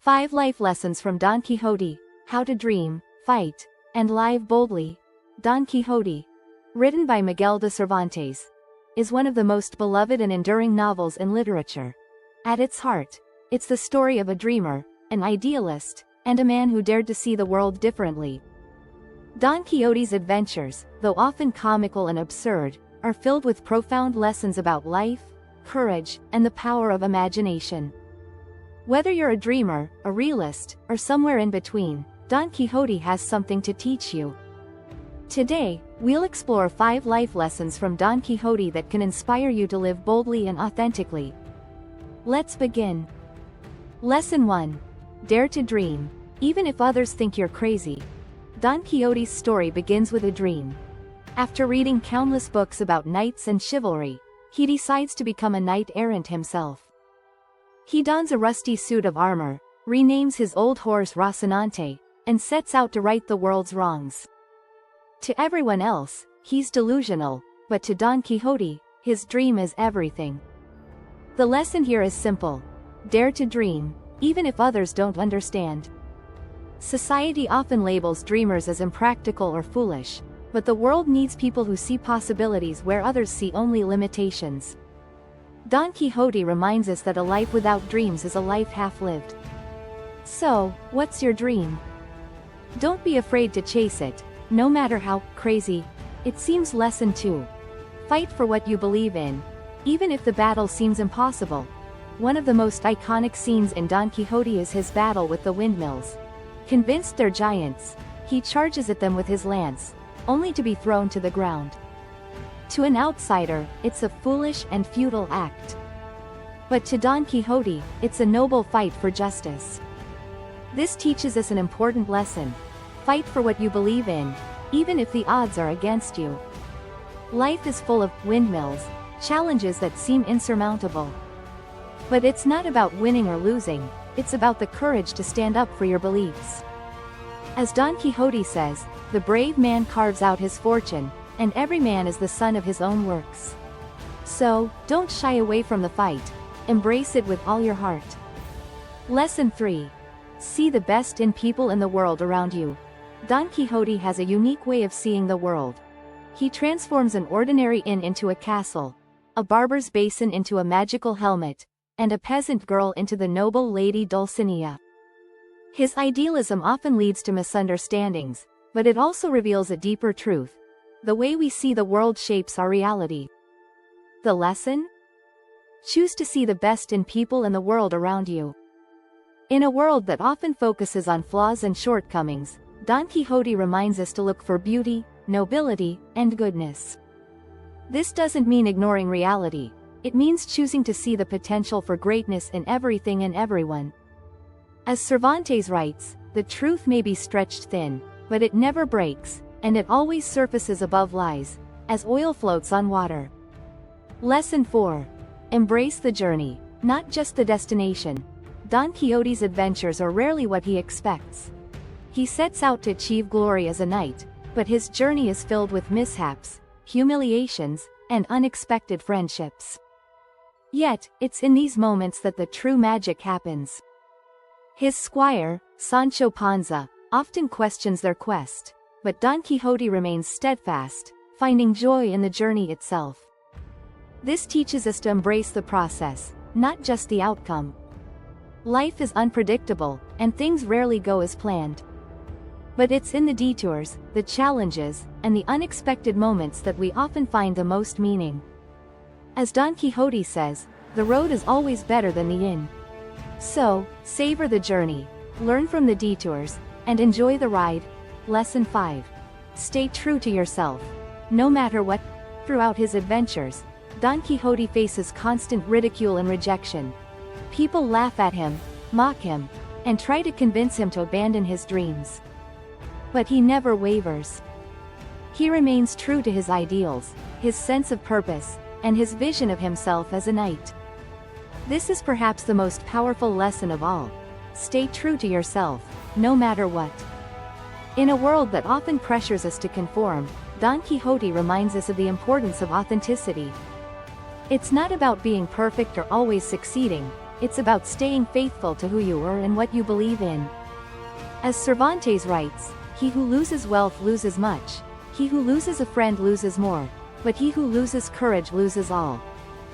5 Life Lessons from Don Quixote, How to Dream, Fight, and Live Boldly. Don Quixote, written by Miguel de Cervantes, is one of the most beloved and enduring novels in literature. At its heart, it's the story of a dreamer, an idealist, and a man who dared to see the world differently. Don Quixote's adventures, though often comical and absurd, are filled with profound lessons about life, courage, and the power of imagination. Whether you're a dreamer, a realist, or somewhere in between, Don Quixote has something to teach you. Today, we'll explore 5 life lessons from Don Quixote that can inspire you to live boldly and authentically. Let's begin. Lesson 1. Dare to dream, even if others think you're crazy. Don Quixote's story begins with a dream. After reading countless books about knights and chivalry, he decides to become a knight-errant himself. He dons a rusty suit of armor, renames his old horse Rocinante, and sets out to right the world's wrongs. To everyone else, he's delusional, but to Don Quixote, his dream is everything. The lesson here is simple. Dare to dream, even if others don't understand. Society often labels dreamers as impractical or foolish, but the world needs people who see possibilities where others see only limitations. Don Quixote reminds us that a life without dreams is a life half-lived. So, what's your dream? Don't be afraid to chase it, no matter how crazy it seems. Lesson 2. Fight for what you believe in, even if the battle seems impossible. One of the most iconic scenes in Don Quixote is his battle with the windmills. Convinced they're giants, he charges at them with his lance, only to be thrown to the ground. To an outsider, it's a foolish and futile act. But to Don Quixote, it's a noble fight for justice. This teaches us an important lesson. Fight for what you believe in, even if the odds are against you. Life is full of windmills, challenges that seem insurmountable. But it's not about winning or losing, it's about the courage to stand up for your beliefs. As Don Quixote says, the brave man carves out his fortune, and every man is the son of his own works. So, don't shy away from the fight, embrace it with all your heart. Lesson 3. See the best in people in the world around you. Don Quixote has a unique way of seeing the world. He transforms an ordinary inn into a castle, a barber's basin into a magical helmet, and a peasant girl into the noble lady Dulcinea. His idealism often leads to misunderstandings, but it also reveals a deeper truth. The way we see the world shapes our reality. The lesson? Choose to see the best in people and the world around you. In a world that often focuses on flaws and shortcomings, Don Quixote reminds us to look for beauty, nobility, and goodness. This doesn't mean ignoring reality, it means choosing to see the potential for greatness in everything and everyone. As Cervantes writes, the truth may be stretched thin, but it never breaks, and it always surfaces above lies, as oil floats on water. Lesson 4. Embrace the journey, not just the destination. Don Quixote's adventures are rarely what he expects. He sets out to achieve glory as a knight, but his journey is filled with mishaps, humiliations, and unexpected friendships. Yet, it's in these moments that the true magic happens. His squire, Sancho Panza, often questions their quest, but Don Quixote remains steadfast, finding joy in the journey itself. This teaches us to embrace the process, not just the outcome. Life is unpredictable, and things rarely go as planned. But it's in the detours, the challenges, and the unexpected moments that we often find the most meaning. As Don Quixote says, the road is always better than the inn. So, savor the journey, learn from the detours, and enjoy the ride. Lesson 5. Stay true to yourself. No matter what. Throughout his adventures, Don Quixote faces constant ridicule and rejection. People laugh at him, mock him, and try to convince him to abandon his dreams. But he never wavers. He remains true to his ideals, his sense of purpose, and his vision of himself as a knight. This is perhaps the most powerful lesson of all. Stay true to yourself, no matter what. In a world that often pressures us to conform, Don Quixote reminds us of the importance of authenticity. It's not about being perfect or always succeeding, It's about staying faithful to who you are and what you believe in. As Cervantes writes, "He who loses wealth loses much, he who loses a friend loses more, but he who loses courage loses all."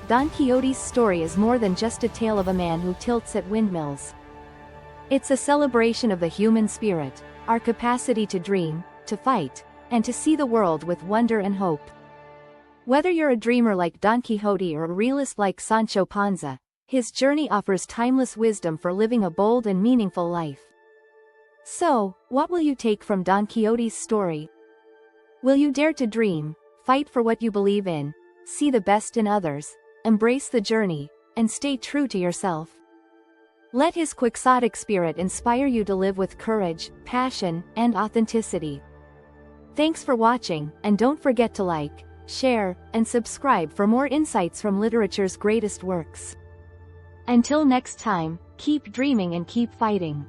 Don Quixote's story is more than just a tale of a man who tilts at windmills. It's a celebration of the human spirit, our capacity to dream, to fight, and to see the world with wonder and hope. Whether you're a dreamer like Don Quixote or a realist like Sancho Panza, his journey offers timeless wisdom for living a bold and meaningful life. So, what will you take from Don Quixote's story? Will you dare to dream, fight for what you believe in, see the best in others, embrace the journey, and stay true to yourself? Let his quixotic spirit inspire you to live with courage, passion, and authenticity. Thanks for watching, and don't forget to like, share, and subscribe for more insights from literature's greatest works. Until next time, keep dreaming and keep fighting.